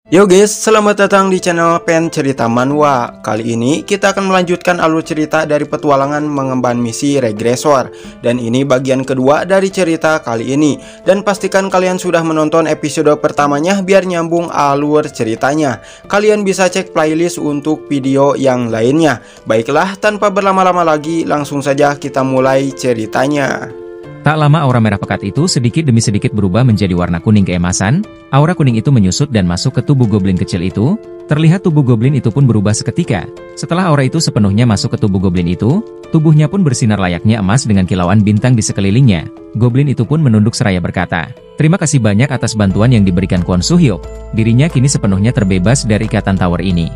Yo guys, selamat datang di channel Pen Cerita Manhwa. Kali ini kita akan melanjutkan alur cerita dari petualangan mengemban misi regresor. Dan ini bagian kedua dari cerita kali ini. Dan pastikan kalian sudah menonton episode pertamanya biar nyambung alur ceritanya. Kalian bisa cek playlist untuk video yang lainnya. Baiklah, tanpa berlama-lama lagi, langsung saja kita mulai ceritanya. Tak lama aura merah pekat itu sedikit demi sedikit berubah menjadi warna kuning keemasan. Aura kuning itu menyusut dan masuk ke tubuh goblin kecil itu. Terlihat tubuh goblin itu pun berubah seketika. Setelah aura itu sepenuhnya masuk ke tubuh goblin itu, tubuhnya pun bersinar layaknya emas dengan kilauan bintang di sekelilingnya. Goblin itu pun menunduk seraya berkata, "Terima kasih banyak atas bantuan yang diberikan Kwon Soo-hyuk." Dirinya kini sepenuhnya terbebas dari ikatan tower ini.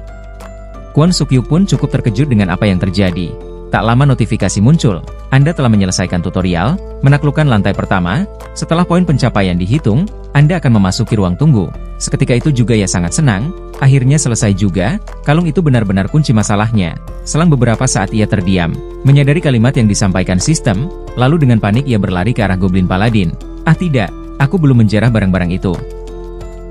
Kwon Soo-hyuk pun cukup terkejut dengan apa yang terjadi. Tak lama notifikasi muncul, Anda telah menyelesaikan tutorial, menaklukkan lantai pertama. Setelah poin pencapaian dihitung, Anda akan memasuki ruang tunggu. Seketika itu juga ia sangat senang, akhirnya selesai juga. Kalung itu benar-benar kunci masalahnya. Selang beberapa saat ia terdiam, menyadari kalimat yang disampaikan sistem, lalu dengan panik ia berlari ke arah Goblin Paladin. "Ah tidak, aku belum menjarah barang-barang itu."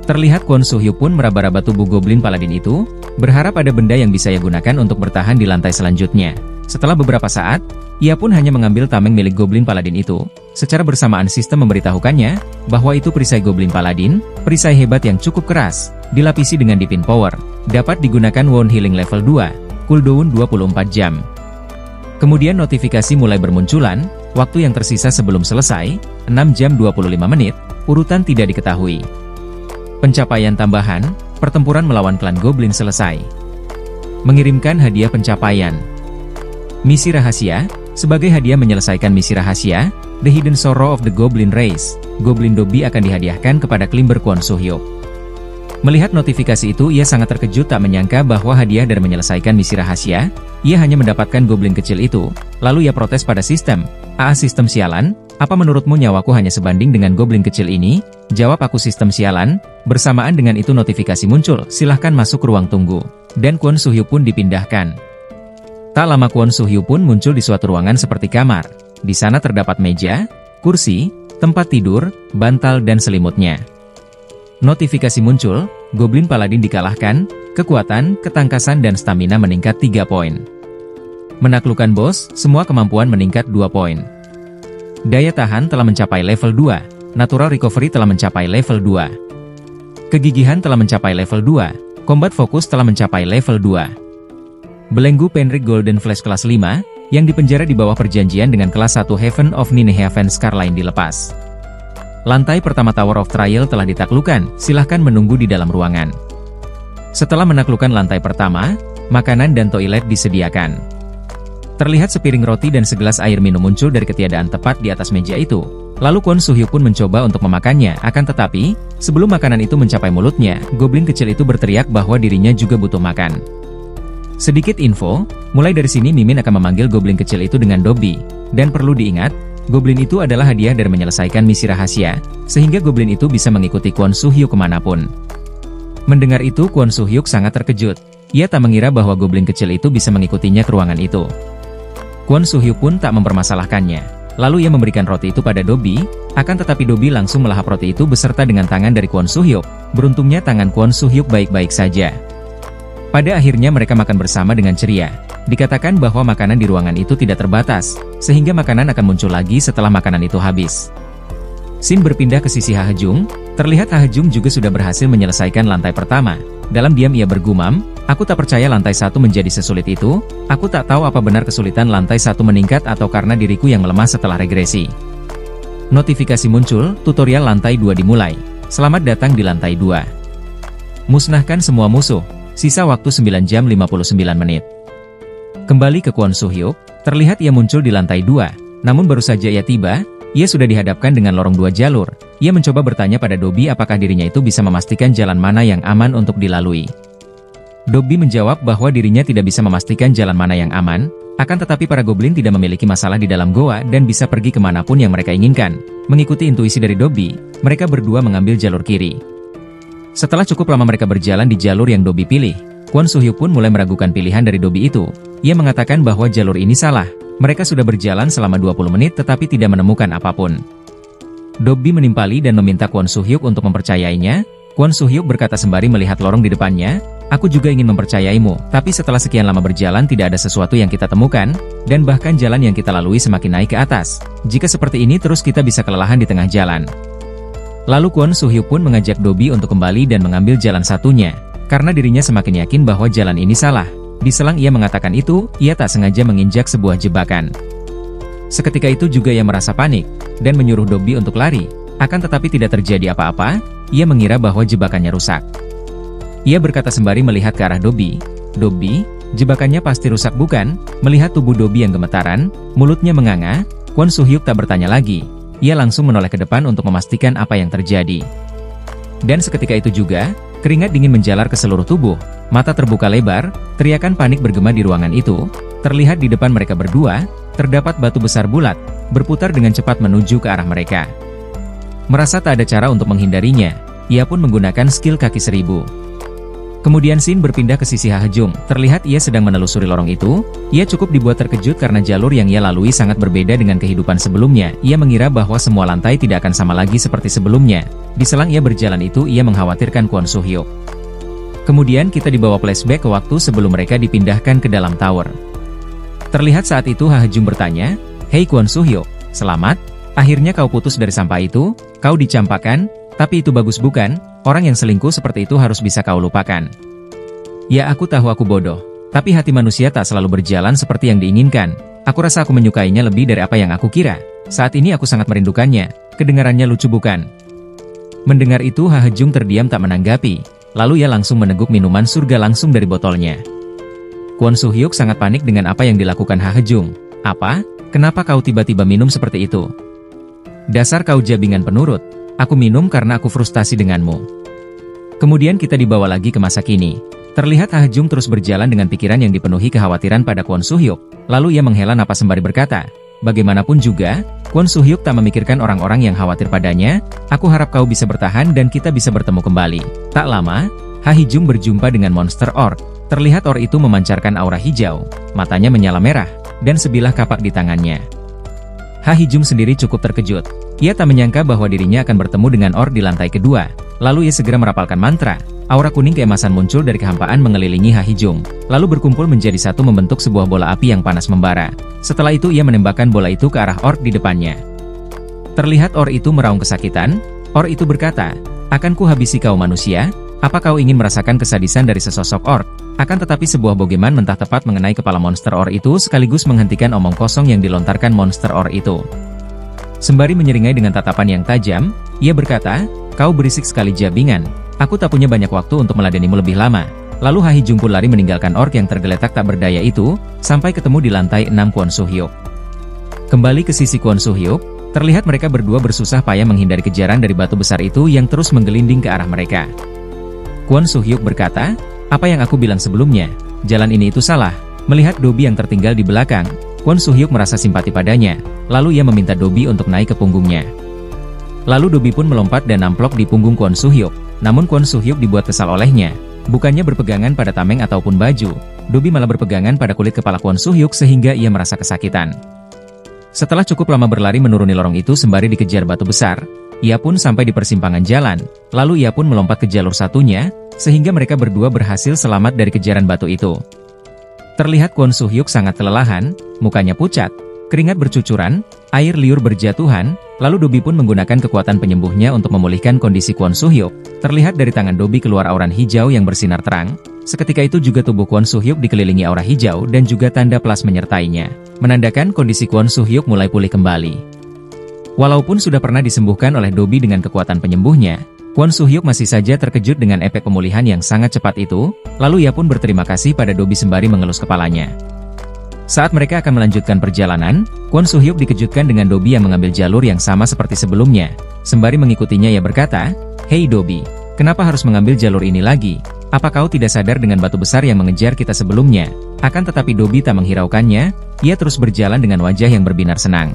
Terlihat Kwon Soo-hyuk pun meraba-raba tubuh Goblin Paladin itu, berharap ada benda yang bisa ia gunakan untuk bertahan di lantai selanjutnya. Setelah beberapa saat, ia pun hanya mengambil tameng milik Goblin Paladin itu. Secara bersamaan sistem memberitahukannya bahwa itu perisai Goblin Paladin, perisai hebat yang cukup keras, dilapisi dengan Divine Power, dapat digunakan Wound Healing level 2, cooldown 24 jam. Kemudian notifikasi mulai bermunculan, waktu yang tersisa sebelum selesai, 6 jam 25 menit, urutan tidak diketahui. Pencapaian tambahan, pertempuran melawan klan Goblin selesai. Mengirimkan hadiah pencapaian. Misi rahasia, sebagai hadiah menyelesaikan misi rahasia, The Hidden Sorrow of the Goblin Race, Goblin Dobby akan dihadiahkan kepada Klimber Kwon Soo-hyuk. Melihat notifikasi itu ia sangat terkejut tak menyangka bahwa hadiah dari menyelesaikan misi rahasia, ia hanya mendapatkan goblin kecil itu, lalu ia protes pada sistem. Sistem sialan, apa menurutmu nyawaku hanya sebanding dengan goblin kecil ini? Jawab aku sistem sialan." Bersamaan dengan itu notifikasi muncul, silahkan masuk ke ruang tunggu. Dan Kwon Soo-hyuk pun dipindahkan. Tak lama Kwon Soo-hyuk pun muncul di suatu ruangan seperti kamar. Di sana terdapat meja, kursi, tempat tidur, bantal dan selimutnya. Notifikasi muncul, Goblin Paladin dikalahkan, kekuatan, ketangkasan dan stamina meningkat 3 poin. Menaklukkan bos, semua kemampuan meningkat 2 poin. Daya tahan telah mencapai level 2, Natural Recovery telah mencapai level 2. Kegigihan telah mencapai level 2, Combat Fokus telah mencapai level 2. Belenggu Penrik Golden Flash kelas 5, yang dipenjara di bawah perjanjian dengan kelas 1 Heaven of Nineveh Scarline dilepas. Lantai pertama Tower of Trial telah ditaklukkan, silahkan menunggu di dalam ruangan. Setelah menaklukkan lantai pertama, makanan dan toilet disediakan. Terlihat sepiring roti dan segelas air minum muncul dari ketiadaan tepat di atas meja itu. Lalu Kwon Soo-hyuk pun mencoba untuk memakannya, akan tetapi, sebelum makanan itu mencapai mulutnya, goblin kecil itu berteriak bahwa dirinya juga butuh makan. Sedikit info, mulai dari sini Mimin akan memanggil goblin kecil itu dengan Dobby. Dan perlu diingat, goblin itu adalah hadiah dari menyelesaikan misi rahasia, sehingga goblin itu bisa mengikuti Kwon Soo-hyuk kemanapun. Mendengar itu Kwon Soo-hyuk sangat terkejut. Ia tak mengira bahwa goblin kecil itu bisa mengikutinya ke ruangan itu. Kwon Soo-hyuk pun tak mempermasalahkannya. Lalu ia memberikan roti itu pada Dobby, akan tetapi Dobby langsung melahap roti itu beserta dengan tangan dari Kwon Soo-hyuk. Beruntungnya tangan Kwon Soo-hyuk baik-baik saja. Pada akhirnya mereka makan bersama dengan ceria. Dikatakan bahwa makanan di ruangan itu tidak terbatas, sehingga makanan akan muncul lagi setelah makanan itu habis. Scene berpindah ke sisi Ha Hejung, terlihat Ha Hejung juga sudah berhasil menyelesaikan lantai pertama. Dalam diam ia bergumam, "Aku tak percaya lantai 1 menjadi sesulit itu, aku tak tahu apa benar kesulitan lantai 1 meningkat atau karena diriku yang melemah setelah regresi." Notifikasi muncul, tutorial lantai 2 dimulai. Selamat datang di lantai 2. Musnahkan semua musuh. Sisa waktu 9 jam 59 menit. Kembali ke Kwon Soo-hyuk, terlihat ia muncul di lantai 2. Namun baru saja ia tiba, ia sudah dihadapkan dengan lorong 2 jalur. Ia mencoba bertanya pada Dobby apakah dirinya itu bisa memastikan jalan mana yang aman untuk dilalui. Dobby menjawab bahwa dirinya tidak bisa memastikan jalan mana yang aman, akan tetapi para goblin tidak memiliki masalah di dalam goa dan bisa pergi kemanapun yang mereka inginkan. Mengikuti intuisi dari Dobby, mereka berdua mengambil jalur kiri. Setelah cukup lama mereka berjalan di jalur yang Dobby pilih, Kwon Soo-hyuk pun mulai meragukan pilihan dari Dobby itu. Ia mengatakan bahwa jalur ini salah. Mereka sudah berjalan selama 20 menit tetapi tidak menemukan apapun. Dobby menimpali dan meminta Kwon Soo-hyuk untuk mempercayainya, Kwon Soo-hyuk berkata sembari melihat lorong di depannya, aku juga ingin mempercayaimu, tapi setelah sekian lama berjalan tidak ada sesuatu yang kita temukan, dan bahkan jalan yang kita lalui semakin naik ke atas. Jika seperti ini terus kita bisa kelelahan di tengah jalan. Lalu Kwon Soo-hyuk pun mengajak Dobi untuk kembali dan mengambil jalan satunya, karena dirinya semakin yakin bahwa jalan ini salah. Diselang ia mengatakan itu, ia tak sengaja menginjak sebuah jebakan. Seketika itu juga ia merasa panik, dan menyuruh Dobi untuk lari. Akan tetapi tidak terjadi apa-apa, ia mengira bahwa jebakannya rusak. Ia berkata sembari melihat ke arah Dobi, "Dobi, jebakannya pasti rusak bukan?" Melihat tubuh Dobi yang gemetaran, mulutnya menganga, Kwon Soo-hyuk tak bertanya lagi. Ia langsung menoleh ke depan untuk memastikan apa yang terjadi. Dan seketika itu juga, keringat dingin menjalar ke seluruh tubuh, mata terbuka lebar, teriakan panik bergema di ruangan itu. Terlihat di depan mereka berdua, terdapat batu besar bulat, berputar dengan cepat menuju ke arah mereka. Merasa tak ada cara untuk menghindarinya, ia pun menggunakan skill kaki seribu. Kemudian Shin berpindah ke sisi Ha Hejung, terlihat ia sedang menelusuri lorong itu. Ia cukup dibuat terkejut karena jalur yang ia lalui sangat berbeda dengan kehidupan sebelumnya. Ia mengira bahwa semua lantai tidak akan sama lagi seperti sebelumnya. Diselang ia berjalan itu, ia mengkhawatirkan Kwon Soo-hyuk. Kemudian kita dibawa flashback ke waktu sebelum mereka dipindahkan ke dalam tower. Terlihat saat itu Ha Hejung bertanya, "Hei Kwon Soo-hyuk, selamat? Akhirnya kau putus dari sampah itu, kau dicampakkan, tapi itu bagus bukan? Orang yang selingkuh seperti itu harus bisa kau lupakan." Ya aku tahu aku bodoh, tapi hati manusia tak selalu berjalan seperti yang diinginkan. Aku rasa aku menyukainya lebih dari apa yang aku kira. Saat ini aku sangat merindukannya. Kedengarannya lucu bukan? Mendengar itu Ha Hejung terdiam tak menanggapi, lalu ia langsung meneguk minuman surga langsung dari botolnya. Kwon Soo-hyuk sangat panik dengan apa yang dilakukan Ha Hejung. "Apa? Kenapa kau tiba-tiba minum seperti itu? Dasar kau jabingan penurut. Aku minum karena aku frustasi denganmu." Kemudian kita dibawa lagi ke masa kini. Terlihat Ha Hejung terus berjalan dengan pikiran yang dipenuhi kekhawatiran pada Kwon Soo-hyuk. Lalu ia menghela napas sembari berkata, "Bagaimanapun juga, Kwon Soo-hyuk tak memikirkan orang-orang yang khawatir padanya. Aku harap kau bisa bertahan dan kita bisa bertemu kembali." Tak lama, Ha Hejung berjumpa dengan monster orc. Terlihat orc itu memancarkan aura hijau, matanya menyala merah, dan sebilah kapak di tangannya. Ha Hejung sendiri cukup terkejut. Ia tak menyangka bahwa dirinya akan bertemu dengan orc di lantai kedua. Lalu ia segera merapalkan mantra. Aura kuning keemasan muncul dari kehampaan mengelilingi Ha Hejung, lalu berkumpul menjadi satu membentuk sebuah bola api yang panas membara. Setelah itu ia menembakkan bola itu ke arah orc di depannya. Terlihat orc itu meraung kesakitan. Orc itu berkata, "Akan kuhabisi kau manusia? Apa kau ingin merasakan kesadisan dari sesosok orc?" Akan tetapi sebuah bogeman mentah tepat mengenai kepala monster orc itu sekaligus menghentikan omong kosong yang dilontarkan monster orc itu. Sembari menyeringai dengan tatapan yang tajam, ia berkata, "Kau berisik sekali jabingan. Aku tak punya banyak waktu untuk meladenimu lebih lama." Lalu Ha Hejung pun lari meninggalkan orc yang tergeletak tak berdaya itu, sampai ketemu di lantai 6 Kwon Soo-hyuk. Kembali ke sisi Kwon Soo-hyuk, terlihat mereka berdua bersusah payah menghindari kejaran dari batu besar itu yang terus menggelinding ke arah mereka. Kwon Soo-hyuk berkata, "Apa yang aku bilang sebelumnya, jalan ini itu salah." Melihat Dobi yang tertinggal di belakang, Kwon Soo-hyuk merasa simpati padanya, lalu ia meminta Dobi untuk naik ke punggungnya. Lalu Dobi pun melompat dan namplok di punggung Kwon Soo-hyuk, namun Kwon Soo-hyuk dibuat kesal olehnya. Bukannya berpegangan pada tameng ataupun baju, Dobi malah berpegangan pada kulit kepala Kwon Soo-hyuk sehingga ia merasa kesakitan. Setelah cukup lama berlari menuruni lorong itu sembari dikejar batu besar, ia pun sampai di persimpangan jalan, lalu ia pun melompat ke jalur satunya, sehingga mereka berdua berhasil selamat dari kejaran batu itu. Terlihat Kwon Soo-hyuk sangat kelelahan, mukanya pucat, keringat bercucuran, air liur berjatuhan, lalu Dobi pun menggunakan kekuatan penyembuhnya untuk memulihkan kondisi Kwon Soo-hyuk. Terlihat dari tangan Dobi keluar auran hijau yang bersinar terang. Seketika itu juga tubuh Kwon Soo-hyuk dikelilingi aura hijau dan juga tanda plus menyertainya, menandakan kondisi Kwon Soo-hyuk mulai pulih kembali. Walaupun sudah pernah disembuhkan oleh Dobi dengan kekuatan penyembuhnya, Kwon Soo-hyuk masih saja terkejut dengan efek pemulihan yang sangat cepat itu, lalu ia pun berterima kasih pada Dobi sembari mengelus kepalanya. Saat mereka akan melanjutkan perjalanan, Kwon Soo-hyuk dikejutkan dengan Dobi yang mengambil jalur yang sama seperti sebelumnya. Sembari mengikutinya ia berkata, "Hei Dobi, kenapa harus mengambil jalur ini lagi? Apa kau tidak sadar dengan batu besar yang mengejar kita sebelumnya?" Akan tetapi Dobi tak menghiraukannya, ia terus berjalan dengan wajah yang berbinar senang.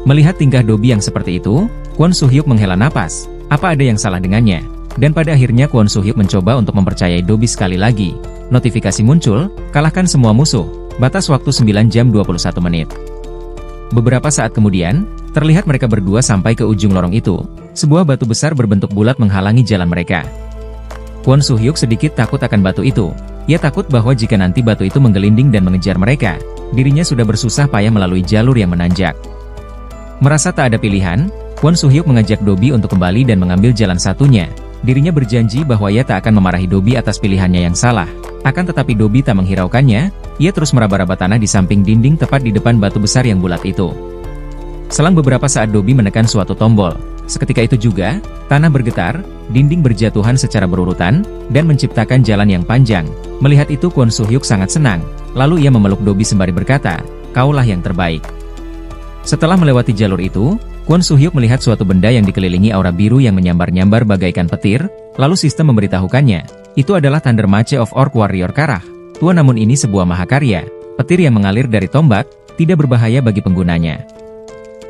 Melihat tingkah Dobi yang seperti itu, Kwon Soo-hyuk menghela napas. Apa ada yang salah dengannya? Dan pada akhirnya Kwon Soo-hyuk mencoba untuk mempercayai Dobi sekali lagi. Notifikasi muncul, kalahkan semua musuh. Batas waktu 9 jam 21 menit. Beberapa saat kemudian, Terlihat mereka berdua sampai ke ujung lorong itu. Sebuah batu besar berbentuk bulat menghalangi jalan mereka. Kwon Soo-hyuk sedikit takut akan batu itu. Ia takut bahwa jika nanti batu itu menggelinding dan mengejar mereka, dirinya sudah bersusah payah melalui jalur yang menanjak. Merasa tak ada pilihan, Kwon Soo-hyuk mengajak Dobi untuk kembali dan mengambil jalan satunya. Dirinya berjanji bahwa ia tak akan memarahi Dobi atas pilihannya yang salah. Akan tetapi Dobi tak menghiraukannya, ia terus meraba-raba tanah di samping dinding tepat di depan batu besar yang bulat itu. Selang beberapa saat Dobi menekan suatu tombol. Seketika itu juga, tanah bergetar, dinding berjatuhan secara berurutan, dan menciptakan jalan yang panjang. Melihat itu Kwon Soo-hyuk sangat senang, lalu ia memeluk Dobi sembari berkata, "Kaulah yang terbaik." Setelah melewati jalur itu, Kwon Soo-hyuk melihat suatu benda yang dikelilingi aura biru yang menyambar-nyambar bagaikan petir, lalu sistem memberitahukannya, itu adalah Thunder Mace of Orc Warrior Karah. Tua namun ini sebuah mahakarya, petir yang mengalir dari tombak, tidak berbahaya bagi penggunanya.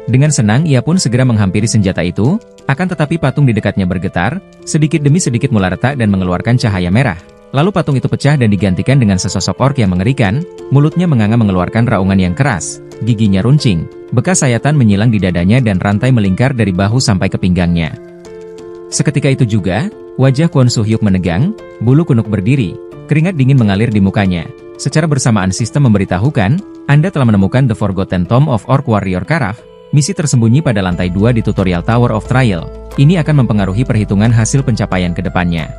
Dengan senang ia pun segera menghampiri senjata itu, akan tetapi patung di dekatnya bergetar, sedikit demi sedikit mulai retak dan mengeluarkan cahaya merah. Lalu patung itu pecah dan digantikan dengan sesosok orc yang mengerikan, mulutnya menganga mengeluarkan raungan yang keras, giginya runcing, bekas sayatan menyilang di dadanya dan rantai melingkar dari bahu sampai ke pinggangnya. Seketika itu juga, wajah Kwon Soo-hyuk menegang, bulu kunuk berdiri, keringat dingin mengalir di mukanya. Secara bersamaan sistem memberitahukan, Anda telah menemukan The Forgotten Tomb of Orc Warrior Karaf. Misi tersembunyi pada lantai 2 di tutorial Tower of Trial. Ini akan mempengaruhi perhitungan hasil pencapaian ke depannya.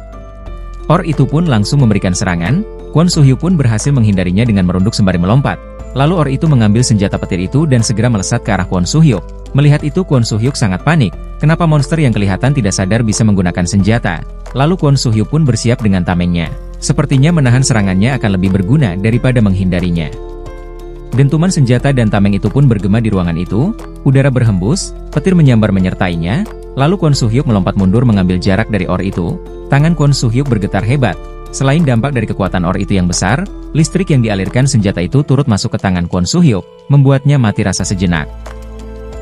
Orc itu pun langsung memberikan serangan, Kwon Soo-hyuk pun berhasil menghindarinya dengan merunduk sembari melompat. Lalu Orc itu mengambil senjata petir itu dan segera melesat ke arah Kwon Soo-hyuk. Melihat itu Kwon Soo-hyuk sangat panik, kenapa monster yang kelihatan tidak sadar bisa menggunakan senjata. Lalu Kwon Soo-hyuk pun bersiap dengan tamengnya. Sepertinya menahan serangannya akan lebih berguna daripada menghindarinya. Dentuman senjata dan tameng itu pun bergema di ruangan itu, udara berhembus, petir menyambar menyertainya, lalu Kwon Soo-hyuk melompat mundur mengambil jarak dari Orc itu. Tangan Kwon Soo-hyuk bergetar hebat. Selain dampak dari kekuatan Orc itu yang besar, listrik yang dialirkan senjata itu turut masuk ke tangan Kwon Soo-hyuk, membuatnya mati rasa sejenak.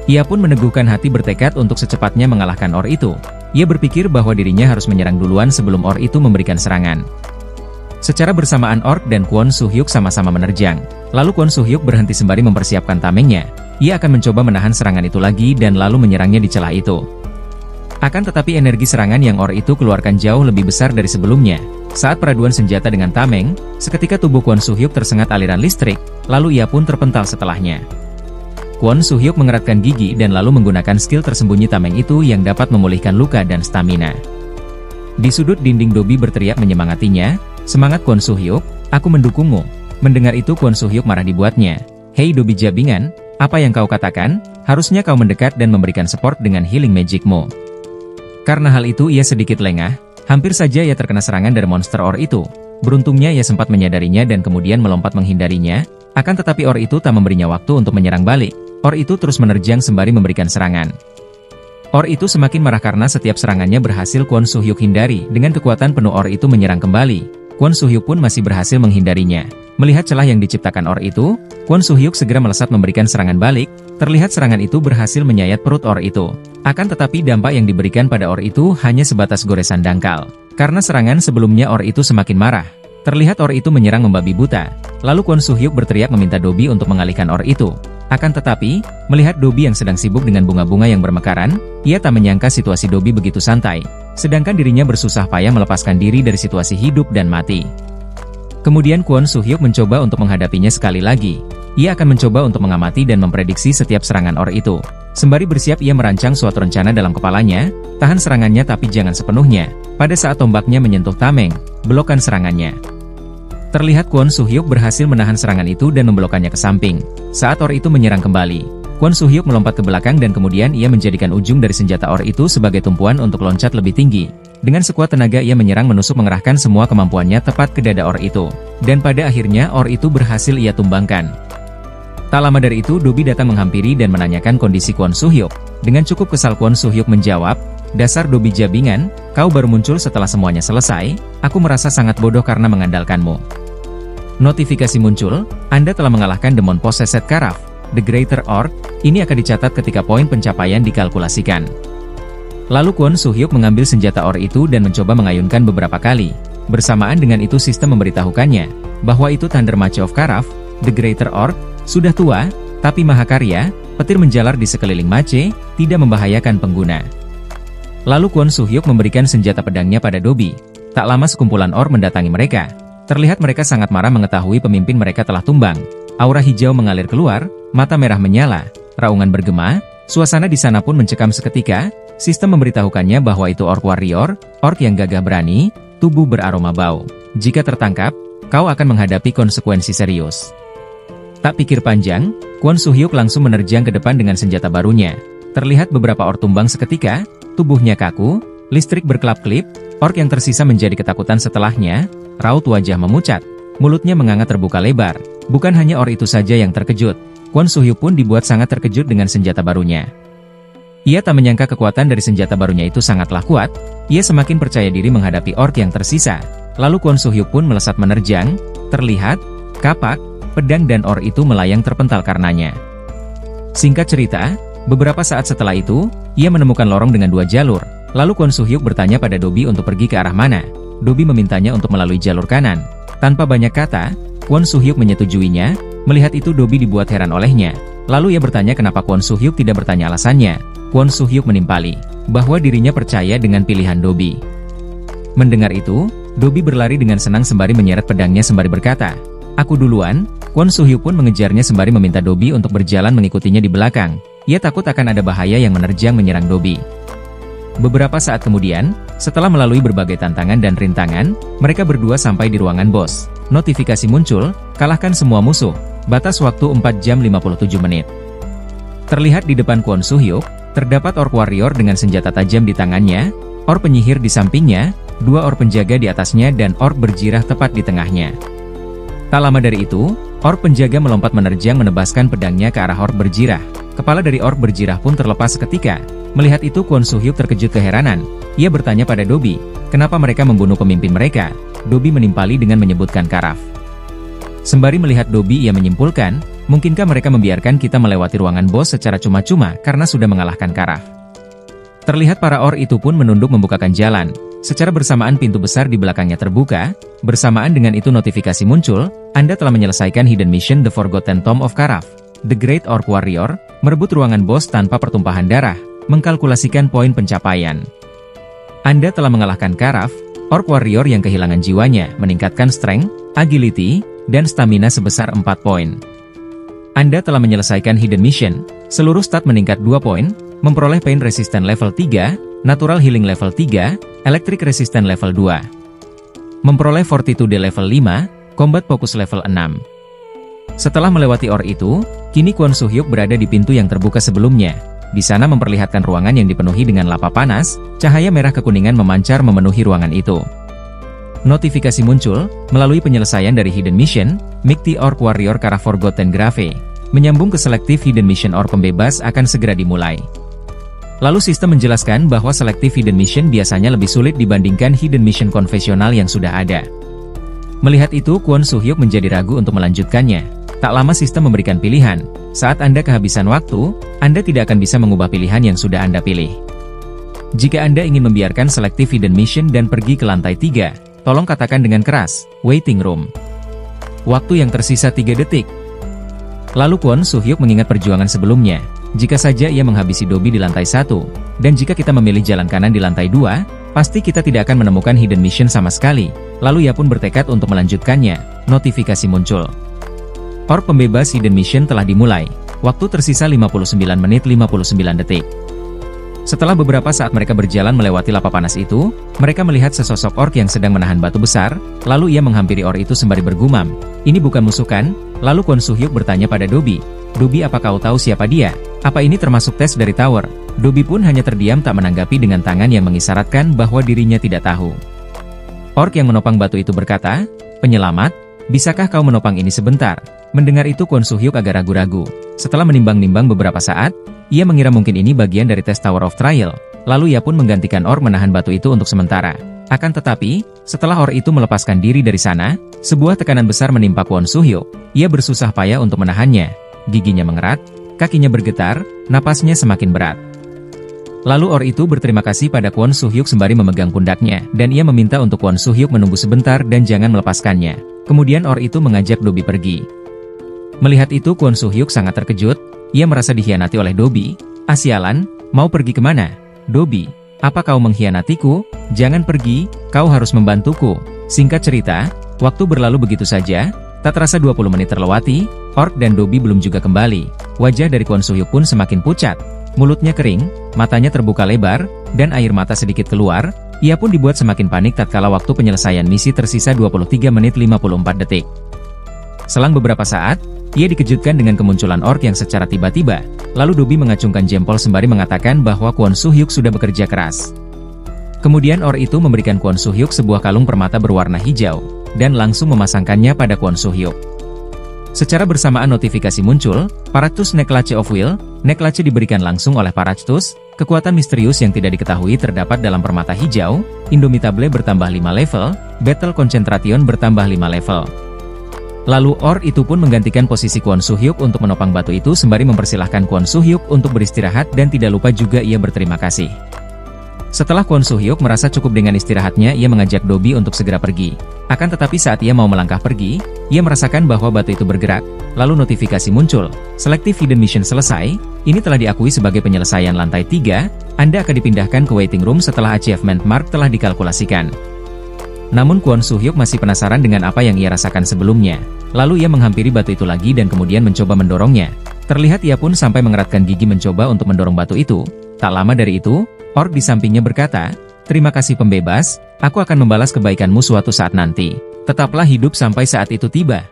Ia pun meneguhkan hati bertekad untuk secepatnya mengalahkan Orc itu. Ia berpikir bahwa dirinya harus menyerang duluan sebelum Orc itu memberikan serangan. Secara bersamaan Orc dan Kwon Soo-hyuk sama-sama menerjang. Lalu Kwon Soo-hyuk berhenti sembari mempersiapkan tamengnya. Ia akan mencoba menahan serangan itu lagi dan lalu menyerangnya di celah itu. Akan tetapi energi serangan yang Orc itu keluarkan jauh lebih besar dari sebelumnya. Saat peraduan senjata dengan tameng, seketika tubuh Kwon Soo-hyuk tersengat aliran listrik, lalu ia pun terpental setelahnya. Kwon Soo-hyuk mengeratkan gigi dan lalu menggunakan skill tersembunyi tameng itu yang dapat memulihkan luka dan stamina. Di sudut dinding Dobi berteriak menyemangatinya, "Semangat Kwon Soo-hyuk, aku mendukungmu." Mendengar itu Kwon Soo-hyuk marah dibuatnya. "Hei Dobi Jabingan, apa yang kau katakan? Harusnya kau mendekat dan memberikan support dengan healing magicmu." Karena hal itu ia sedikit lengah, hampir saja ia terkena serangan dari monster Orc itu. Beruntungnya ia sempat menyadarinya dan kemudian melompat menghindarinya, akan tetapi Orc itu tak memberinya waktu untuk menyerang balik. Orc itu terus menerjang sembari memberikan serangan. Orc itu semakin marah karena setiap serangannya berhasil Kwon Soo-hyuk hindari. Dengan kekuatan penuh Orc itu menyerang kembali. Kwon Soo-hyuk pun masih berhasil menghindarinya. Melihat celah yang diciptakan Orc itu, Kwon Soo-hyuk segera melesat memberikan serangan balik. Terlihat serangan itu berhasil menyayat perut Orc itu. Akan tetapi dampak yang diberikan pada Orc itu hanya sebatas goresan dangkal. Karena serangan sebelumnya Orc itu semakin marah. Terlihat Orc itu menyerang membabi buta. Lalu Kwon Soo-hyuk berteriak meminta Dobi untuk mengalihkan Orc itu. Akan tetapi, melihat Dobi yang sedang sibuk dengan bunga-bunga yang bermekaran, ia tak menyangka situasi Dobi begitu santai. Sedangkan dirinya bersusah payah melepaskan diri dari situasi hidup dan mati. Kemudian Kwon Soo-hyuk mencoba untuk menghadapinya sekali lagi. Ia akan mencoba untuk mengamati dan memprediksi setiap serangan Orc itu. Sembari bersiap ia merancang suatu rencana dalam kepalanya, tahan serangannya tapi jangan sepenuhnya. Pada saat tombaknya menyentuh tameng, belokkan serangannya. Terlihat Kwon Soo-hyuk berhasil menahan serangan itu dan membelokkannya ke samping. Saat Orc itu menyerang kembali, Kwon Soo-hyuk melompat ke belakang dan kemudian ia menjadikan ujung dari senjata Orc itu sebagai tumpuan untuk loncat lebih tinggi. Dengan sekuat tenaga ia menyerang menusuk mengerahkan semua kemampuannya tepat ke dada Orc itu. Dan pada akhirnya Orc itu berhasil ia tumbangkan. Tak lama dari itu Dobi datang menghampiri dan menanyakan kondisi Kwon Soo-hyuk. Dengan cukup kesal Kwon Soo-hyuk menjawab, "Dasar Dobi Jabingan, kau baru muncul setelah semuanya selesai, aku merasa sangat bodoh karena mengandalkanmu." Notifikasi muncul, Anda telah mengalahkan Demon Possessed Karaf, The Greater Orc. Ini akan dicatat ketika poin pencapaian dikalkulasikan. Lalu Kwon Soo-hyuk mengambil senjata Orc itu dan mencoba mengayunkan beberapa kali. Bersamaan dengan itu sistem memberitahukannya bahwa itu Thunder Mace of Karaf, The Greater Orc, sudah tua, tapi mahakarya, Petir menjalar di sekeliling Mace, tidak membahayakan pengguna. Lalu Kwon Soo-hyuk memberikan senjata pedangnya pada Dobi. Tak lama sekumpulan Orc mendatangi mereka. Terlihat mereka sangat marah mengetahui pemimpin mereka telah tumbang. Aura hijau mengalir keluar, mata merah menyala, raungan bergema, suasana di sana pun mencekam seketika. Sistem memberitahukannya bahwa itu Orc Warrior, Orc yang gagah berani, tubuh beraroma bau. Jika tertangkap, kau akan menghadapi konsekuensi serius. Tak pikir panjang, Kwon Soo-hyuk langsung menerjang ke depan dengan senjata barunya. Terlihat beberapa Orc tumbang seketika, tubuhnya kaku, listrik berkelap-kelip, Orc yang tersisa menjadi ketakutan setelahnya, raut wajah memucat, mulutnya menganga terbuka lebar. Bukan hanya Orc itu saja yang terkejut, Kwon Soo-hyuk pun dibuat sangat terkejut dengan senjata barunya. Ia tak menyangka kekuatan dari senjata barunya itu sangatlah kuat, ia semakin percaya diri menghadapi Orc yang tersisa. Lalu Kwon Soo-hyuk pun melesat menerjang, terlihat, kapak, pedang dan Orc itu melayang terpental karenanya. Singkat cerita, beberapa saat setelah itu, ia menemukan lorong dengan 2 jalur. Lalu Kwon Soo-hyuk bertanya pada Dobi untuk pergi ke arah mana. Dobi memintanya untuk melalui jalur kanan. Tanpa banyak kata, Kwon Soo-hyuk menyetujuinya. Melihat itu Dobi dibuat heran olehnya. Lalu ia bertanya kenapa Kwon Soo-hyuk tidak bertanya alasannya. Kwon Soo-hyuk menimpali bahwa dirinya percaya dengan pilihan Dobi. Mendengar itu, Dobi berlari dengan senang sembari menyeret pedangnya sembari berkata, "Aku duluan." Kwon Soo-hyuk pun mengejarnya sembari meminta Dobi untuk berjalan mengikutinya di belakang. Ia takut akan ada bahaya yang menerjang menyerang Dobi. Beberapa saat kemudian, setelah melalui berbagai tantangan dan rintangan, mereka berdua sampai di ruangan bos. Notifikasi muncul, kalahkan semua musuh. Batas waktu 4 jam 57 menit. Terlihat di depan Kwon Soo-hyuk, terdapat Orc Warrior dengan senjata tajam di tangannya, Orc penyihir di sampingnya, 2 Orc penjaga di atasnya dan Orc berjirah tepat di tengahnya. Tak lama dari itu, Orc penjaga melompat menerjang menebaskan pedangnya ke arah Orc berjirah. Kepala dari Orc berjirah pun terlepas seketika. Melihat itu Kwon Soo-hyuk terkejut keheranan. Ia bertanya pada Dobi, kenapa mereka membunuh pemimpin mereka? Dobi menimpali dengan menyebutkan Karaf. Sembari melihat Dobi ia menyimpulkan, mungkinkah mereka membiarkan kita melewati ruangan bos secara cuma-cuma karena sudah mengalahkan Karaf? Terlihat para Orc itu pun menunduk membukakan jalan. Secara bersamaan pintu besar di belakangnya terbuka, bersamaan dengan itu notifikasi muncul, Anda telah menyelesaikan Hidden Mission The Forgotten Tomb of Karaf. The Great Orc Warrior, merebut ruangan bos tanpa pertumpahan darah, mengkalkulasikan poin pencapaian. Anda telah mengalahkan Karaf, Orc Warrior yang kehilangan jiwanya, meningkatkan Strength, Agility, dan Stamina sebesar 4 poin. Anda telah menyelesaikan Hidden Mission, seluruh stat meningkat 2 poin, memperoleh Pain Resistant level 3, Natural Healing level 3, Electric Resistant level 2. Memperoleh Fortitude level 5, Combat Focus level 6. Setelah melewati Orc itu, kini Kwon Soo-hyuk berada di pintu yang terbuka sebelumnya. Di sana memperlihatkan ruangan yang dipenuhi dengan lava panas, cahaya merah kekuningan memancar memenuhi ruangan itu. Notifikasi muncul, melalui penyelesaian dari Hidden Mission, Mighty Orc Warrior Karaf Forgotten Grave. Menyambung ke Selective Hidden Mission Orc pembebas akan segera dimulai. Lalu sistem menjelaskan bahwa Selective Hidden Mission biasanya lebih sulit dibandingkan Hidden Mission konvensional yang sudah ada. Melihat itu Kwon Soo-hyuk menjadi ragu untuk melanjutkannya. Tak lama sistem memberikan pilihan. Saat Anda kehabisan waktu, Anda tidak akan bisa mengubah pilihan yang sudah Anda pilih. Jika Anda ingin membiarkan Selective Hidden Mission dan pergi ke lantai 3, tolong katakan dengan keras, Waiting Room. Waktu yang tersisa 3 detik. Lalu Kwon Soo-hyuk mengingat perjuangan sebelumnya. Jika saja ia menghabisi Dobi di lantai 1, dan jika kita memilih jalan kanan di lantai 2, pasti kita tidak akan menemukan Hidden Mission sama sekali. Lalu ia pun bertekad untuk melanjutkannya. Notifikasi muncul. Orc pembebas Hidden Mission telah dimulai. Waktu tersisa 59 menit 59 detik. Setelah beberapa saat mereka berjalan melewati lava panas itu, mereka melihat sesosok Orc yang sedang menahan batu besar, lalu ia menghampiri Orc itu sembari bergumam, "Ini bukan musuh kan?" Lalu Kwon Soo-hyuk bertanya pada Dobi, "Dobi, apa kau tahu siapa dia? Apa ini termasuk tes dari Tower?" Dobi pun hanya terdiam tak menanggapi dengan tangan yang mengisyaratkan bahwa dirinya tidak tahu. Orc yang menopang batu itu berkata, "Penyelamat, bisakah kau menopang ini sebentar?" Mendengar itu Kwon Soo-hyuk agak ragu-ragu. Setelah menimbang-nimbang beberapa saat, ia mengira mungkin ini bagian dari tes Tower of Trial, lalu ia pun menggantikan Orc menahan batu itu untuk sementara. Akan tetapi, setelah Orc itu melepaskan diri dari sana, sebuah tekanan besar menimpa Kwon Soo-hyuk. Ia bersusah payah untuk menahannya. Giginya mengerat, kakinya bergetar, napasnya semakin berat. Lalu Orc itu berterima kasih pada Kwon Soo-hyuk sembari memegang pundaknya, dan ia meminta untuk Kwon Soo-hyuk menunggu sebentar dan jangan melepaskannya. Kemudian Orc itu mengajak Dobi pergi. Melihat itu Kwon Soo-hyuk sangat terkejut. ia merasa dikhianati oleh Dobby. "Sialan, mau pergi kemana? Dobby, apa kau mengkhianatiku? Jangan pergi, kau harus membantuku." Singkat cerita, waktu berlalu begitu saja, tak terasa 20 menit terlewati, Orc dan Dobby belum juga kembali. Wajah dari Kwon Soo-hyuk pun semakin pucat. Mulutnya kering, matanya terbuka lebar, dan air mata sedikit keluar. Ia pun dibuat semakin panik tatkala waktu penyelesaian misi tersisa 23 menit 54 detik. Selang beberapa saat, ia dikejutkan dengan kemunculan Orc yang secara tiba-tiba. Lalu Dobby mengacungkan jempol sembari mengatakan bahwa Kwon Soo-hyuk sudah bekerja keras. Kemudian Orc itu memberikan Kwon Soo-hyuk sebuah kalung permata berwarna hijau, dan langsung memasangkannya pada Kwon Soo-hyuk. Secara bersamaan notifikasi muncul, Paractus Necklace of Will. Necklace diberikan langsung oleh Paractus. Kekuatan misterius yang tidak diketahui terdapat dalam permata hijau. Indomitable bertambah 5 level, Battle Concentration bertambah 5 level. Lalu Orc itu pun menggantikan posisi Kwon Soo-hyuk untuk menopang batu itu sembari mempersilahkan Kwon Soo-hyuk untuk beristirahat dan tidak lupa juga ia berterima kasih. Setelah Kwon Soo-hyuk merasa cukup dengan istirahatnya, ia mengajak Dobby untuk segera pergi. Akan tetapi saat ia mau melangkah pergi, ia merasakan bahwa batu itu bergerak, lalu notifikasi muncul. Selective Hidden Mission selesai, ini telah diakui sebagai penyelesaian lantai 3, Anda akan dipindahkan ke waiting room setelah achievement mark telah dikalkulasikan. Namun Kwon Soo-hyuk masih penasaran dengan apa yang ia rasakan sebelumnya. Lalu ia menghampiri batu itu lagi dan kemudian mencoba mendorongnya. Terlihat ia pun sampai mengeratkan gigi mencoba untuk mendorong batu itu. Tak lama dari itu, Orc di sampingnya berkata, "Terima kasih pembebas, aku akan membalas kebaikanmu suatu saat nanti. Tetaplah hidup sampai saat itu tiba."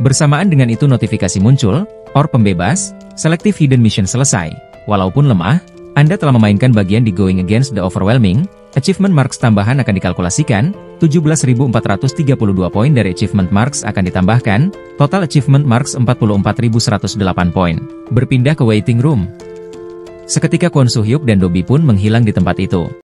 Bersamaan dengan itu notifikasi muncul, Orc pembebas, Selective Hidden Mission selesai. Walaupun lemah, Anda telah memainkan bagian di Going Against the Overwhelming. Achievement Marks tambahan akan dikalkulasikan, 17.432 poin dari Achievement Marks akan ditambahkan, total Achievement Marks 44.108 poin. Berpindah ke Waiting Room. Seketika Kwon Soo-hyuk dan Dobby pun menghilang di tempat itu.